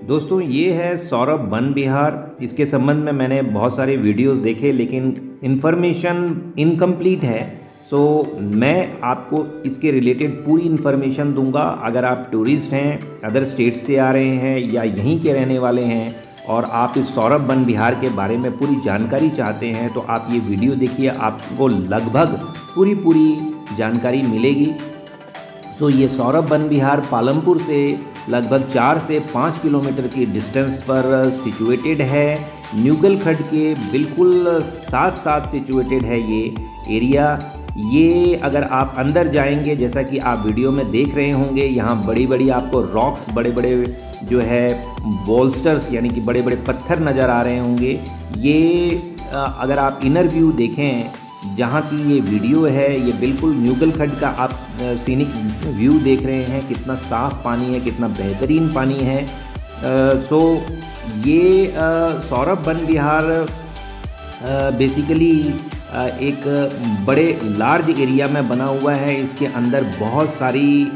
दोस्तों ये है सौरभ वन विहार। इसके संबंध में मैंने बहुत सारे वीडियोस देखे लेकिन इन्फॉर्मेशन इनकम्प्लीट है। सो मैं आपको इसके रिलेटेड पूरी इन्फॉर्मेशन दूंगा। अगर आप टूरिस्ट हैं, अदर स्टेट से आ रहे हैं या यहीं के रहने वाले हैं और आप इस सौरभ वन विहार के बारे में पूरी जानकारी चाहते हैं तो आप ये वीडियो देखिए, आपको लगभग पूरी जानकारी मिलेगी। तो ये सौरभ वन विहार पालमपुर से लगभग 4 से 5 किलोमीटर की डिस्टेंस पर सिचुएटेड है। न्यूगल खड्ड के बिल्कुल साथ सिचुएटेड है ये एरिया। ये अगर आप अंदर जाएंगे, जैसा कि आप वीडियो में देख रहे होंगे, यहाँ बड़ी आपको रॉक्स, बड़े जो है बोल्स्टर्स यानी कि बड़े पत्थर नज़र आ रहे होंगे। ये अगर आप इनर व्यू देखें जहाँ की ये वीडियो है, ये बिल्कुल न्यूगल खड्ड का आप सीनिक व्यू देख रहे हैं। कितना साफ़ पानी है, कितना बेहतरीन पानी है। सो ये सौरभ वन विहार बेसिकली एक बड़े लार्ज एरिया में बना हुआ है। इसके अंदर बहुत सारी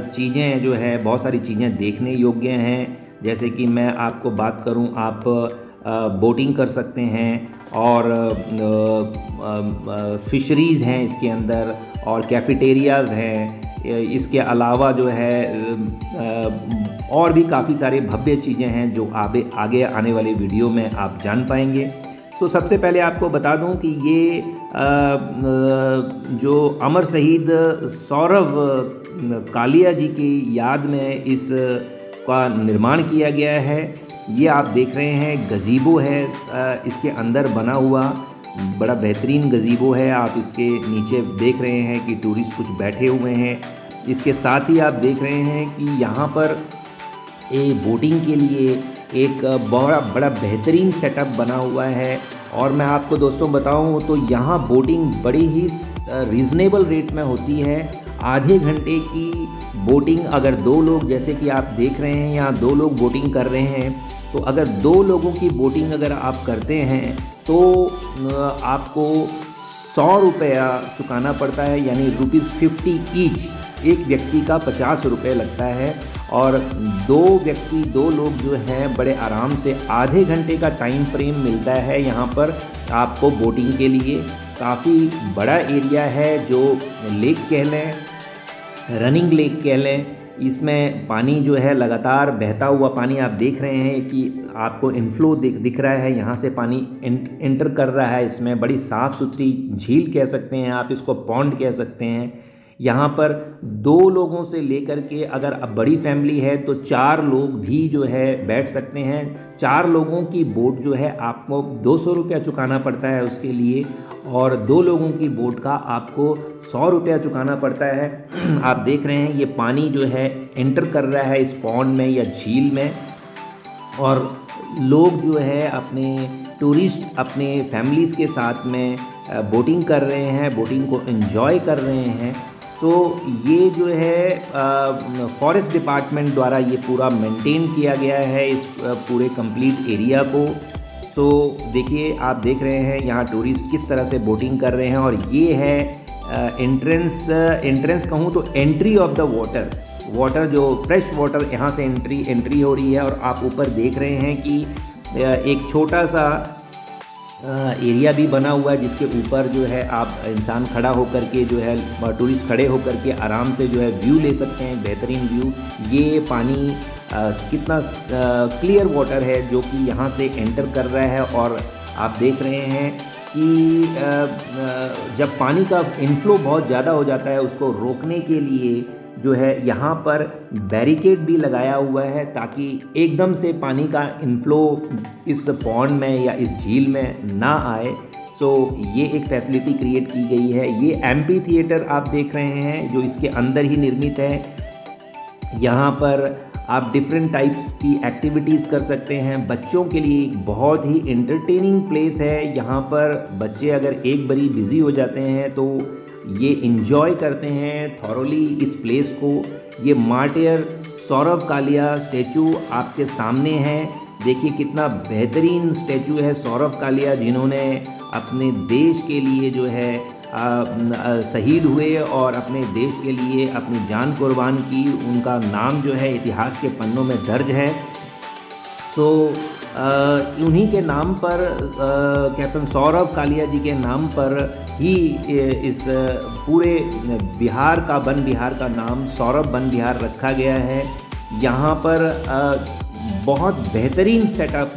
चीज़ें जो है, बहुत सारी चीज़ें देखने योग्य हैं। जैसे कि मैं आपको बात करूं, आप बोटिंग कर सकते हैं और फिशरीज़ हैं इसके अंदर और कैफ़ेटेरियाज़ हैं। इसके अलावा जो है और भी काफ़ी सारे भव्य चीज़ें हैं जो आगे आने वाले वीडियो में आप जान पाएंगे। तो सबसे पहले आपको बता दूं कि ये जो अमर शहीद सौरभ कालिया जी की याद में इस का निर्माण किया गया है। ये आप देख रहे हैं गज़ीबो है इसके अंदर बना हुआ, बड़ा बेहतरीन गज़ीबो है। आप इसके नीचे देख रहे हैं कि टूरिस्ट कुछ बैठे हुए हैं। इसके साथ ही आप देख रहे हैं कि यहाँ पर बोटिंग के लिए एक बड़ा बेहतरीन सेटअप बना हुआ है। और मैं आपको दोस्तों बताऊं तो यहाँ बोटिंग बड़ी ही रीज़नेबल रेट में होती है। आधे घंटे की बोटिंग, अगर 2 लोग, जैसे कि आप देख रहे हैं यहाँ 2 लोग बोटिंग कर रहे हैं, तो अगर 2 लोगों की बोटिंग अगर आप करते हैं तो आपको 100 रुपया चुकाना पड़ता है, यानी ₹50 ईच। एक व्यक्ति का 50 रुपये लगता है और 2 लोग जो हैं बड़े आराम से आधे घंटे का टाइम फ्रेम मिलता है यहाँ पर आपको बोटिंग के लिए। काफ़ी बड़ा एरिया है, जो लेक कह लें, रनिंग लेक कह लें। इसमें पानी जो है लगातार बहता हुआ पानी आप देख रहे हैं कि आपको इनफ्लो दिख रहा है, यहाँ से पानी एंटर कर रहा है। इसमें बड़ी साफ़ सुथरी झील कह सकते हैं आप, इसको पॉन्ड कह सकते हैं। यहाँ पर 2 लोगों से लेकर के अगर अब बड़ी फैमिली है तो 4 लोग भी जो है बैठ सकते हैं। 4 लोगों की बोट जो है आपको 200 रुपया चुकाना पड़ता है उसके लिए, और 2 लोगों की बोट का आपको 100 रुपया चुकाना पड़ता है। आप देख रहे हैं ये पानी जो है एंटर कर रहा है इस पॉन्ड में या झील में, और लोग जो है अपने टूरिस्ट अपने फैमिलीज़ के साथ में बोटिंग कर रहे हैं, बोटिंग को एंजॉय कर रहे हैं। तो ये जो है फॉरेस्ट डिपार्टमेंट द्वारा ये पूरा मेंटेन किया गया है इस पूरे कंप्लीट एरिया को। तो देखिए, आप देख रहे हैं यहाँ टूरिस्ट किस तरह से बोटिंग कर रहे हैं। और ये है एंट्रेंस कहूँ तो एंट्री ऑफ द वाटर जो फ्रेश वाटर यहाँ से एंट्री हो रही है। और आप ऊपर देख रहे हैं कि एक छोटा सा एरिया भी बना हुआ है जिसके ऊपर जो है आप इंसान खड़ा होकर के जो है टूरिस्ट खड़े होकर के आराम से जो है व्यू ले सकते हैं, बेहतरीन व्यू। ये पानी कितना क्लियर वाटर है जो कि यहाँ से एंटर कर रहा है। और आप देख रहे हैं कि जब पानी का इनफ्लो बहुत ज़्यादा हो जाता है, उसको रोकने के लिए जो है यहाँ पर बैरिकेड भी लगाया हुआ है ताकि एकदम से पानी का इनफ्लो इस पॉन्ड में या इस झील में ना आए। सो ये एक फैसिलिटी क्रिएट की गई है। ये एम्पी थिएटर आप देख रहे हैं जो इसके अंदर ही निर्मित है। यहाँ पर आप डिफरेंट टाइप्स की एक्टिविटीज़ कर सकते हैं। बच्चों के लिए एक बहुत ही एंटरटेनिंग प्लेस है। यहाँ पर बच्चे अगर एक बारी बिज़ी हो जाते हैं तो ये इंजॉय करते हैं थॉरोली इस प्लेस को। ये मार्टियर सौरभ कालिया स्टैचू आपके सामने है। देखिए कितना बेहतरीन स्टैचू है सौरभ कालिया, जिन्होंने अपने देश के लिए जो है शहीद हुए और अपने देश के लिए अपनी जान कुर्बान की। उनका नाम जो है इतिहास के पन्नों में दर्ज है। सो उन्हीं के नाम पर कैप्टन सौरभ कालिया जी के नाम पर ही इस पूरे बिहार का वन विहार का नाम सौरभ वन विहार रखा गया है। यहाँ पर बहुत बेहतरीन सेटअप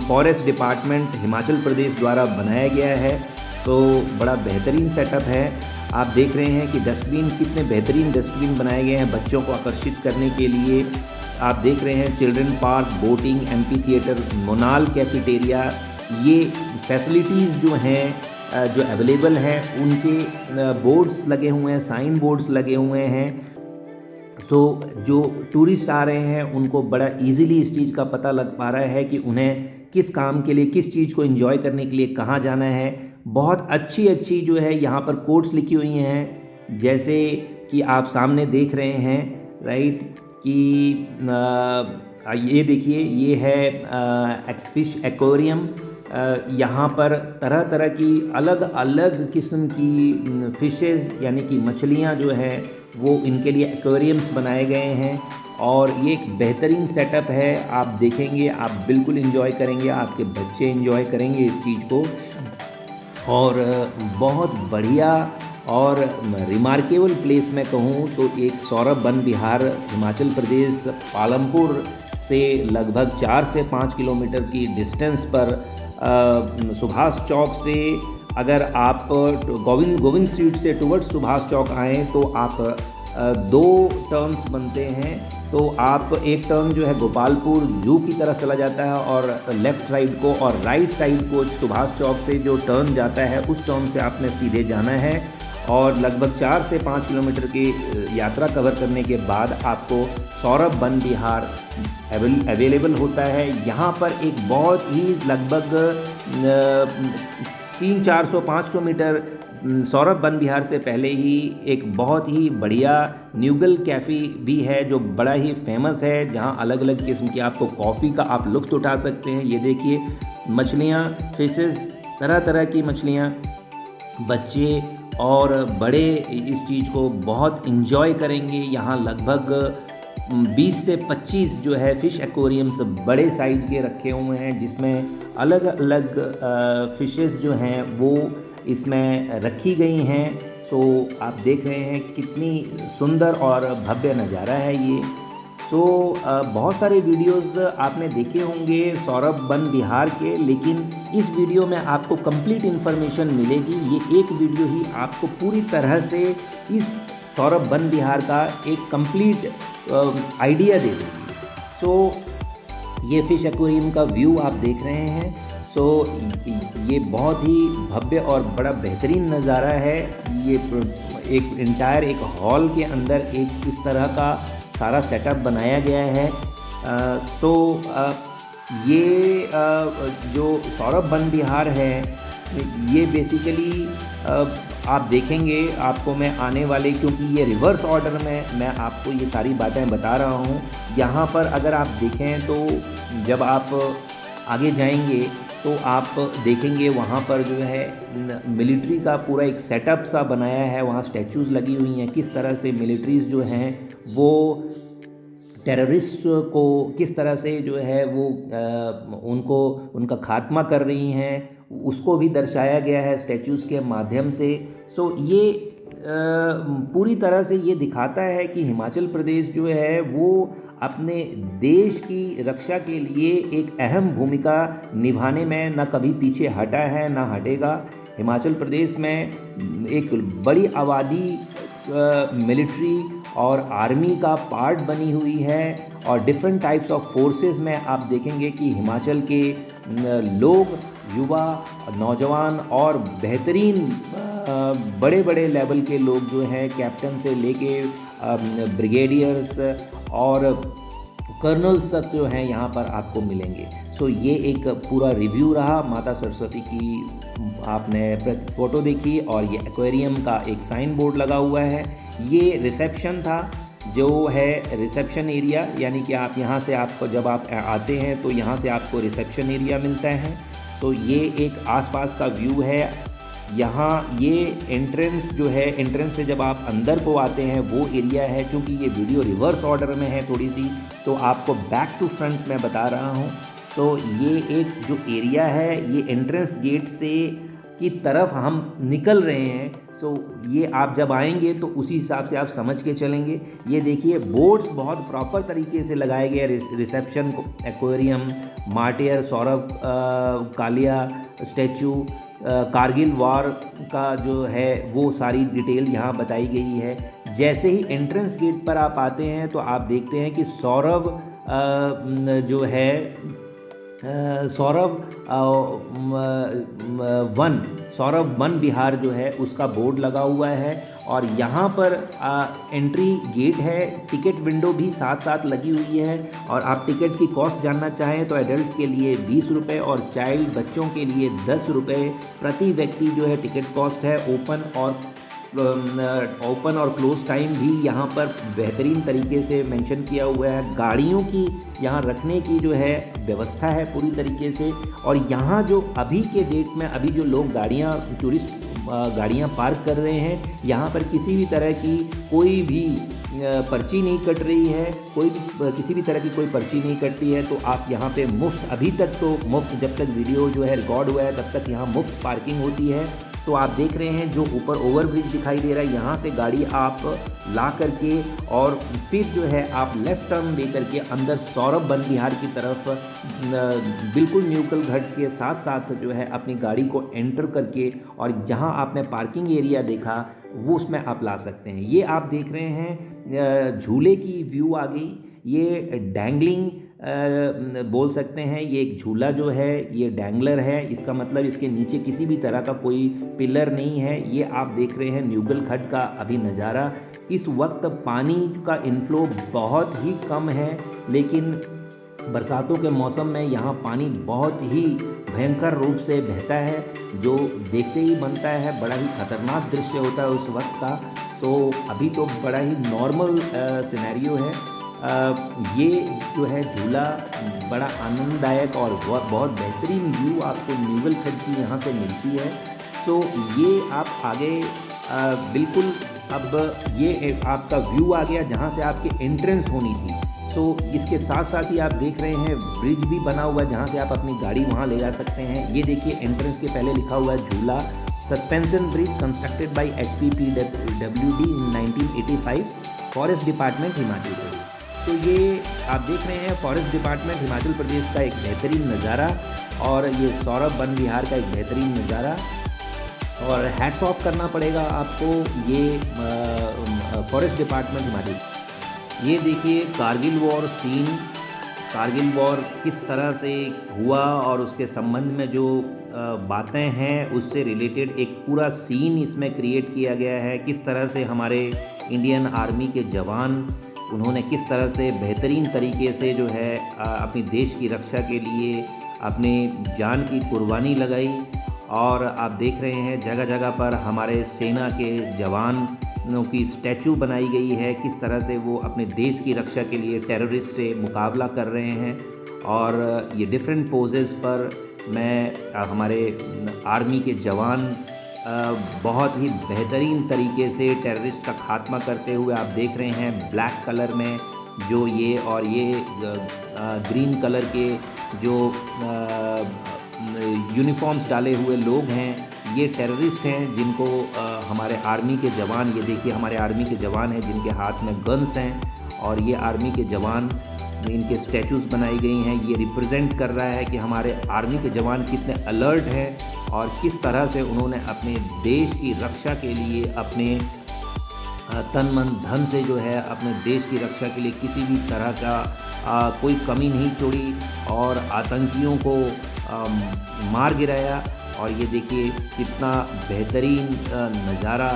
फॉरेस्ट डिपार्टमेंट हिमाचल प्रदेश द्वारा बनाया गया है। तो बड़ा बेहतरीन सेटअप है। आप देख रहे हैं कि डस्टबिन, कितने बेहतरीन डस्टबिन बनाए गए हैं बच्चों को आकर्षित करने के लिए। आप देख रहे हैं children park, boating, amphitheatre, Monal cafeteria, ये फैसिलिटीज़ जो हैं जो अवेलेबल हैं, उनके बोर्ड्स लगे हुए हैं, साइन बोर्ड्स लगे हुए हैं। सो जो टूरिस्ट आ रहे हैं उनको बड़ा इजीली इस चीज़ का पता लग पा रहा है कि उन्हें किस काम के लिए, किस चीज़ को एंजॉय करने के लिए कहाँ जाना है। बहुत अच्छी अच्छी जो है यहाँ पर कोट्स लिखी हुई हैं, जैसे कि आप सामने देख रहे हैं, राइट, कि ये देखिए, ये है फिश एक्वेरियम। यहाँ पर तरह तरह की अलग अलग किस्म की फिशेस यानी कि मछलियाँ जो है वो इनके लिए एक्वेरियम्स बनाए गए हैं और ये एक बेहतरीन सेटअप है। आप देखेंगे, आप बिल्कुल एंजॉय करेंगे, आपके बच्चे एंजॉय करेंगे इस चीज़ को। और बहुत बढ़िया और रिमार्केबल प्लेस मैं कहूँ तो एक सौरभ वन विहार हिमाचल प्रदेश पालमपुर से लगभग 4 से 5 किलोमीटर की डिस्टेंस पर सुभाष चौक से अगर आप गोविंद स्ट्रीट से टुवर्ड्स सुभाष चौक आएँ तो आप 2 टर्न्स बनते हैं। तो आप एक टर्न जो है गोपालपुर जू की तरफ चला जाता है और लेफ़्ट साइड को, और राइट साइड को सुभाष चौक से जो टर्न जाता है उस टर्न से आपने सीधे जाना है। और लगभग 4 से 5 किलोमीटर की यात्रा कवर करने के बाद आपको सौरभ वन विहार अवेलेबल होता है। यहाँ पर एक बहुत ही लगभग 300-400-500 मीटर सौरभ वन विहार से पहले ही एक बहुत ही बढ़िया न्यूगल कैफ़े भी है जो बड़ा ही फेमस है, जहाँ अलग अलग किस्म की आपको कॉफ़ी का आप लुत्फ़ उठा सकते हैं। ये देखिए मछलियाँ, फिशेस, तरह तरह की मछलियाँ, बच्चे और बड़े इस चीज़ को बहुत इन्जॉय करेंगे। यहाँ लगभग 20 से 25 जो है फ़िश एक्वेरियम्स बड़े साइज़ के रखे हुए हैं, जिसमें अलग अलग फ़िशेस जो हैं वो इसमें रखी गई हैं। सो आप देख रहे हैं कितनी सुंदर और भव्य नज़ारा है ये। सो बहुत सारे वीडियोस आपने देखे होंगे सौरभ वन विहार के, लेकिन इस वीडियो में आपको कंप्लीट इन्फॉर्मेशन मिलेगी। ये एक वीडियो ही आपको पूरी तरह से इस सौरभ वन विहार का एक कंप्लीट आइडिया दे देगी। सो ये फ़िश एक्वेरियम का व्यू आप देख रहे हैं। सो ये बहुत ही भव्य और बड़ा बेहतरीन नज़ारा है। ये एक इंटायर एक हॉल के अंदर एक इस तरह का सारा सेटअप बनाया गया है। ये जो सौरभ वन विहार है ये बेसिकली आप देखेंगे, आपको मैं आने वाले, क्योंकि ये रिवर्स ऑर्डर में मैं आपको ये सारी बातें बता रहा हूँ। यहाँ पर अगर आप देखें तो जब आप आगे जाएंगे तो आप देखेंगे वहाँ पर जो है मिलिट्री का पूरा एक सेटअप सा बनाया है। वहाँ स्टैचूज़ लगी हुई हैं, किस तरह से मिलिट्रीज़ जो हैं वो टेररिस्ट को किस तरह से जो है वो उनका खात्मा कर रही हैं, उसको भी दर्शाया गया है स्टैचूज़ के माध्यम से। सो ये पूरी तरह से ये दिखाता है कि हिमाचल प्रदेश जो है वो अपने देश की रक्षा के लिए एक अहम भूमिका निभाने में न कभी पीछे हटा है न हटेगा। हिमाचल प्रदेश में एक बड़ी आबादी मिलिट्री और आर्मी का पार्ट बनी हुई है और डिफरेंट टाइप्स ऑफ फोर्सेस में आप देखेंगे कि हिमाचल के लोग, युवा, नौजवान और बेहतरीन बड़े बड़े लेवल के लोग जो हैं, कैप्टन से लेके ब्रिगेडियर्स और कर्नल्स तक जो हैं यहाँ पर आपको मिलेंगे। सो ये एक पूरा रिव्यू रहा माता सरस्वती की। आपने फ़ोटो देखी और ये एक्वेरियम का एक साइन बोर्ड लगा हुआ है। ये रिसेप्शन था जो है रिसेप्शन एरिया, यानी कि आप यहाँ से आपको जब आप आते हैं तो यहाँ से आपको रिसेप्शन एरिया मिलता है। सो ये एक आसपास का व्यू है। यहाँ ये एंट्रेंस जो है, एंट्रेंस से जब आप अंदर को आते हैं वो एरिया है। चूँकि ये वीडियो रिवर्स ऑर्डर में है थोड़ी सी, तो आपको बैक टू फ्रंट मैं बता रहा हूँ। सो ये एक जो एरिया है, ये एंट्रेंस गेट से की तरफ हम निकल रहे हैं। सो ये आप जब आएंगे तो उसी हिसाब से आप समझ के चलेंगे। ये देखिए बोर्ड्स बहुत प्रॉपर तरीके से लगाए गए, reception, aquarium, martyr, Saurabh Kalia statue, Kargil war का जो है वो सारी डिटेल यहाँ बताई गई है। जैसे ही एंट्रेंस गेट पर आप आते हैं तो आप देखते हैं कि सौरभ जो है सौरभ वन विहार जो है उसका बोर्ड लगा हुआ है। और यहाँ पर एंट्री गेट है, टिकट विंडो भी साथ साथ लगी हुई है। और आप टिकट की कॉस्ट जानना चाहें तो एडल्ट्स के लिए 20 रुपये और चाइल्ड बच्चों के लिए 10 रुपये प्रति व्यक्ति जो है टिकट कॉस्ट है। ओपन और क्लोज टाइम भी यहाँ पर बेहतरीन तरीके से मेंशन किया हुआ है। गाड़ियों की यहाँ रखने की जो है व्यवस्था है पूरी तरीके से। और यहाँ जो अभी के डेट में अभी जो लोग टूरिस्ट गाड़ियाँ पार्क कर रहे हैं, यहाँ पर किसी भी तरह की कोई भी पर्ची नहीं कट रही है, किसी भी तरह की कोई पर्ची नहीं कटती है। तो आप यहाँ पे मुफ्त, अभी तक तो मुफ्त, जब तक वीडियो जो है रिकॉर्ड हुआ है तब तक यहाँ मुफ्त पार्किंग होती है। तो आप देख रहे हैं जो ऊपर ओवरब्रिज दिखाई दे रहा है, यहाँ से गाड़ी आप ला करके और फिर जो है आप लेफ़्ट टर्न ले करके अंदर सौरभ वन विहार की तरफ बिल्कुल न्यूकल घाट के साथ साथ जो है अपनी गाड़ी को एंटर करके, और जहाँ आपने पार्किंग एरिया देखा वो उसमें आप ला सकते हैं। ये आप देख रहे हैं झूले की व्यू आ गई। ये डैंगलिंग बोल सकते हैं, ये एक झूला जो है ये डैंगलर है। इसका मतलब इसके नीचे किसी भी तरह का कोई पिलर नहीं है। ये आप देख रहे हैं न्यूगल खड्ड का अभी नज़ारा। इस वक्त पानी का इनफ्लो बहुत ही कम है, लेकिन बरसातों के मौसम में यहाँ पानी बहुत ही भयंकर रूप से बहता है, जो देखते ही बनता है बड़ा ही खतरनाक दृश्य होता है उस वक्त का। सो अभी तो बड़ा ही नॉर्मल सिनेरियो है। ये जो है झूला बड़ा आनंददायक और बहुत बेहतरीन व्यू आपको न्यूगल खड्ड की यहाँ से मिलती है। सो ये आप आगे बिल्कुल, अब ये आपका व्यू आ गया जहाँ से आपकी एंट्रेंस होनी थी। सो इसके साथ साथ ही आप देख रहे हैं ब्रिज भी बना हुआ है जहाँ से आप अपनी गाड़ी वहाँ ले जा सकते हैं। ये देखिए एंट्रेंस के पहले लिखा हुआ है झूला, suspension bridge constructed by HPPWD in 1985, forest department Himachal Pradesh. तो ये आप देख रहे हैं फॉरेस्ट डिपार्टमेंट हिमाचल प्रदेश का एक बेहतरीन नज़ारा, और ये सौरभ वन विहार का एक बेहतरीन नज़ारा। और हैट्स ऑफ करना पड़ेगा आपको ये फॉरेस्ट डिपार्टमेंट हिमाचल। ये देखिए Kargil war scene, Kargil war किस तरह से हुआ और उसके संबंध में जो बातें हैं उससे रिलेटेड एक पूरा सीन इसमें क्रिएट किया गया है। किस तरह से हमारे इंडियन आर्मी के जवान, उन्होंने किस तरह से बेहतरीन तरीके से जो है अपनी देश की रक्षा के लिए अपने जान की कुर्बानी लगाई। और आप देख रहे हैं जगह जगह पर हमारे सेना के जवानों की स्टैचू बनाई गई है, किस तरह से वो अपने देश की रक्षा के लिए टेररिस्ट से मुकाबला कर रहे हैं। और ये डिफरेंट पोजेस पर हमारे आर्मी के जवान बहुत ही बेहतरीन तरीके से टेररिस्ट का खात्मा करते हुए आप देख रहे हैं। ब्लैक कलर में जो ये और ये ग्रीन कलर के जो यूनिफॉर्म्स डाले हुए लोग हैं, ये टेररिस्ट हैं जिनको हमारे आर्मी के जवान, ये देखिए हमारे आर्मी के जवान हैं जिनके हाथ में गन्स हैं, और ये आर्मी के जवान, इनके स्टैचूज़ बनाई गई हैं। ये रिप्रेजेंट कर रहा है कि हमारे आर्मी के जवान कितने अलर्ट हैं और किस तरह से उन्होंने अपने देश की रक्षा के लिए अपने तन मन धन से जो है अपने देश की रक्षा के लिए किसी भी तरह का कोई कमी नहीं छोड़ी और आतंकियों को मार गिराया। और ये देखिए कितना बेहतरीन नज़ारा,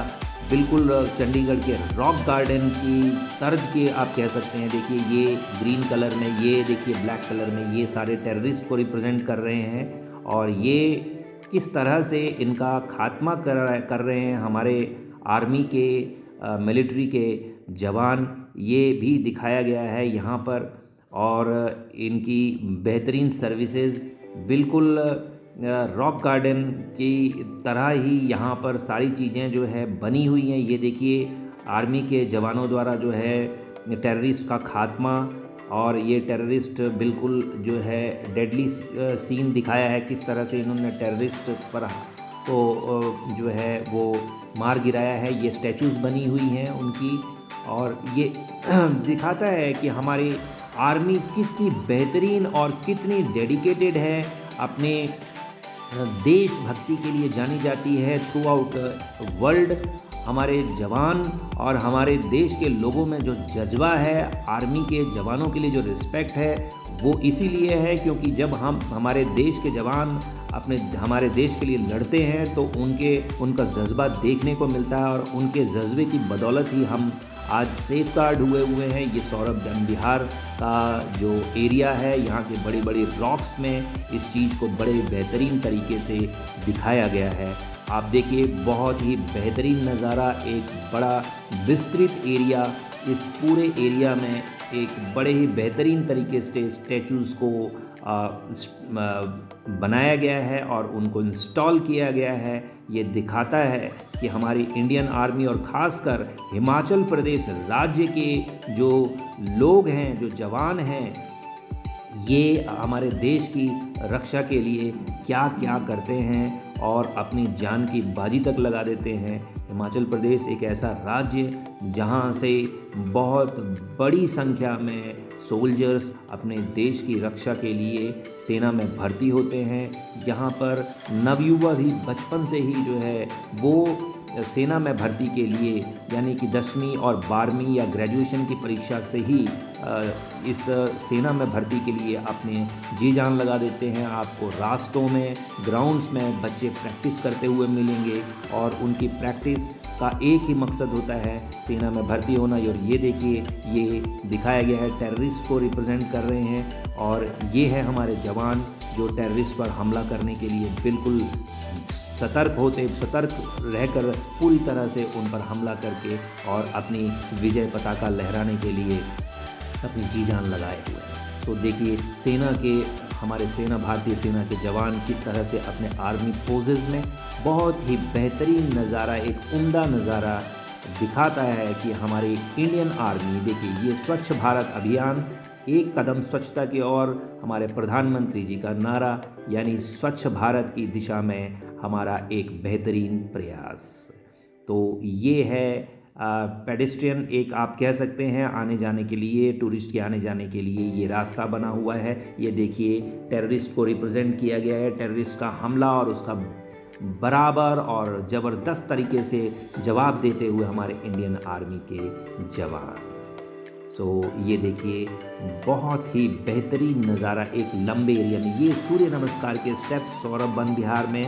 बिल्कुल चंडीगढ़ के रॉक गार्डन की तर्ज के आप कह सकते हैं। देखिए ये ग्रीन कलर में, ये देखिए ब्लैक कलर में, ये सारे टेररिस्ट को रिप्रेजेंट कर रहे हैं और ये किस तरह से इनका खात्मा कर रहे हैं हमारे आर्मी के मिलिट्री के जवान, ये भी दिखाया गया है यहाँ पर। और इनकी बेहतरीन सर्विसेज, बिल्कुल रॉक गार्डन की तरह ही यहाँ पर सारी चीज़ें जो है बनी हुई हैं। ये देखिए आर्मी के जवानों द्वारा जो है टेररिस्ट का खात्मा, और ये टेररिस्ट बिल्कुल जो है डेडली सीन दिखाया है, किस तरह से इन्होंने टेररिस्ट पर तो जो है वो मार गिराया है। ये स्टैचूज़ बनी हुई हैं उनकी, और ये दिखाता है कि हमारी आर्मी कितनी बेहतरीन और कितनी डेडिकेटेड है, अपने देशभक्ति के लिए जानी जाती है थ्रू आउट वर्ल्ड। हमारे जवान और हमारे देश के लोगों में जो जज्बा है, आर्मी के जवानों के लिए जो रिस्पेक्ट है, वो इसीलिए है क्योंकि जब हम हमारे देश के जवान हमारे देश के लिए लड़ते हैं तो उनका जज्बा देखने को मिलता है, और उनके जज्बे की बदौलत ही हम आज सेफ गार्ड हुए हैं। ये सौरभ बिहार का जो एरिया है, यहाँ के बड़ी बड़ी रॉक्स में इस चीज़ को बड़े बेहतरीन तरीके से दिखाया गया है। आप देखिए बहुत ही बेहतरीन नज़ारा, एक बड़ा विस्तृत एरिया, इस पूरे एरिया में एक बड़े ही बेहतरीन तरीके से स्टैचूज़ को बनाया गया है और उनको इंस्टॉल किया गया है। ये दिखाता है कि हमारी इंडियन आर्मी और ख़ासकर हिमाचल प्रदेश राज्य के जो लोग हैं, जो जवान हैं, ये हमारे देश की रक्षा के लिए क्या क्या करते हैं और अपनी जान की बाजी तक लगा देते हैं। हिमाचल प्रदेश एक ऐसा राज्य जहां से बहुत बड़ी संख्या में सोल्जर्स अपने देश की रक्षा के लिए सेना में भर्ती होते हैं। यहाँ पर नवयुवा भी बचपन से ही जो है वो सेना में भर्ती के लिए, यानी कि 10वीं और 12वीं या ग्रेजुएशन की परीक्षा से ही इस सेना में भर्ती के लिए अपने जी जान लगा देते हैं। आपको रास्तों में, ग्राउंड्स में बच्चे प्रैक्टिस करते हुए मिलेंगे, और उनकी प्रैक्टिस का एक ही मकसद होता है सेना में भर्ती होना। और ये देखिए, ये दिखाया गया है, टेररिस्ट को रिप्रेजेंट कर रहे हैं, और ये है हमारे जवान जो टेररिस्ट पर हमला करने के लिए बिल्कुल सतर्क रहकर पूरी तरह से उन पर हमला करके और अपनी विजय पताका लहराने के लिए अपनी जी जान लगाए हुए हैं। तो देखिए हमारे भारतीय सेना के जवान किस तरह से अपने आर्मी पोजेस में बहुत ही बेहतरीन नज़ारा, एक उम्दा नज़ारा दिखाता है कि हमारी इंडियन आर्मी, देखिए ये स्वच्छ भारत अभियान, एक कदम स्वच्छता की ओर, हमारे प्रधानमंत्री जी का नारा, यानी स्वच्छ भारत की दिशा में हमारा एक बेहतरीन प्रयास। तो ये है पेडेस्ट्रियन, एक आप कह सकते हैं आने जाने के लिए, टूरिस्ट के आने जाने के लिए ये रास्ता बना हुआ है। ये देखिए टेररिस्ट को रिप्रेजेंट किया गया है, टेररिस्ट का हमला और उसका बराबर और ज़बरदस्त तरीके से जवाब देते हुए हमारे इंडियन आर्मी के जवान। ये देखिए बहुत ही बेहतरीन नज़ारा, एक लंबे एरिया में ये सूर्य नमस्कार के स्टेप्स सौरभ वन विहार में।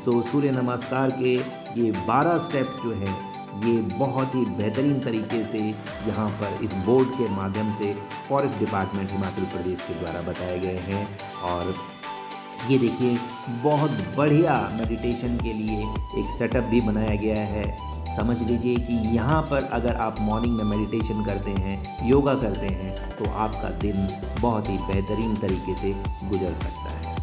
सूर्य नमस्कार के ये 12 स्टेप्स जो हैं, ये बहुत ही बेहतरीन तरीके से यहाँ पर इस बोर्ड के माध्यम से फॉरेस्ट डिपार्टमेंट हिमाचल प्रदेश के द्वारा बताए गए हैं। और ये देखिए बहुत बढ़िया मेडिटेशन के लिए एक सेटअप भी बनाया गया है। समझ लीजिए कि यहाँ पर अगर आप मॉर्निंग में मेडिटेशन करते हैं, योगा करते हैं, तो आपका दिन बहुत ही बेहतरीन तरीके से गुजर सकता है।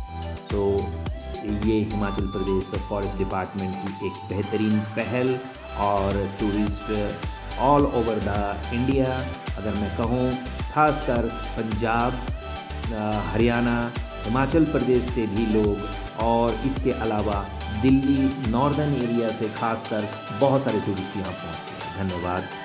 ये हिमाचल प्रदेश फॉरेस्ट डिपार्टमेंट की एक बेहतरीन पहल, और tourist all over the India, अगर मैं कहूँ खासकर पंजाब, हरियाणा, हिमाचल प्रदेश से भी लोग, और इसके अलावा दिल्ली नॉर्दर्न एरिया से खासकर बहुत सारे टूरिस्ट यहाँ पहुँचते हैं। धन्यवाद।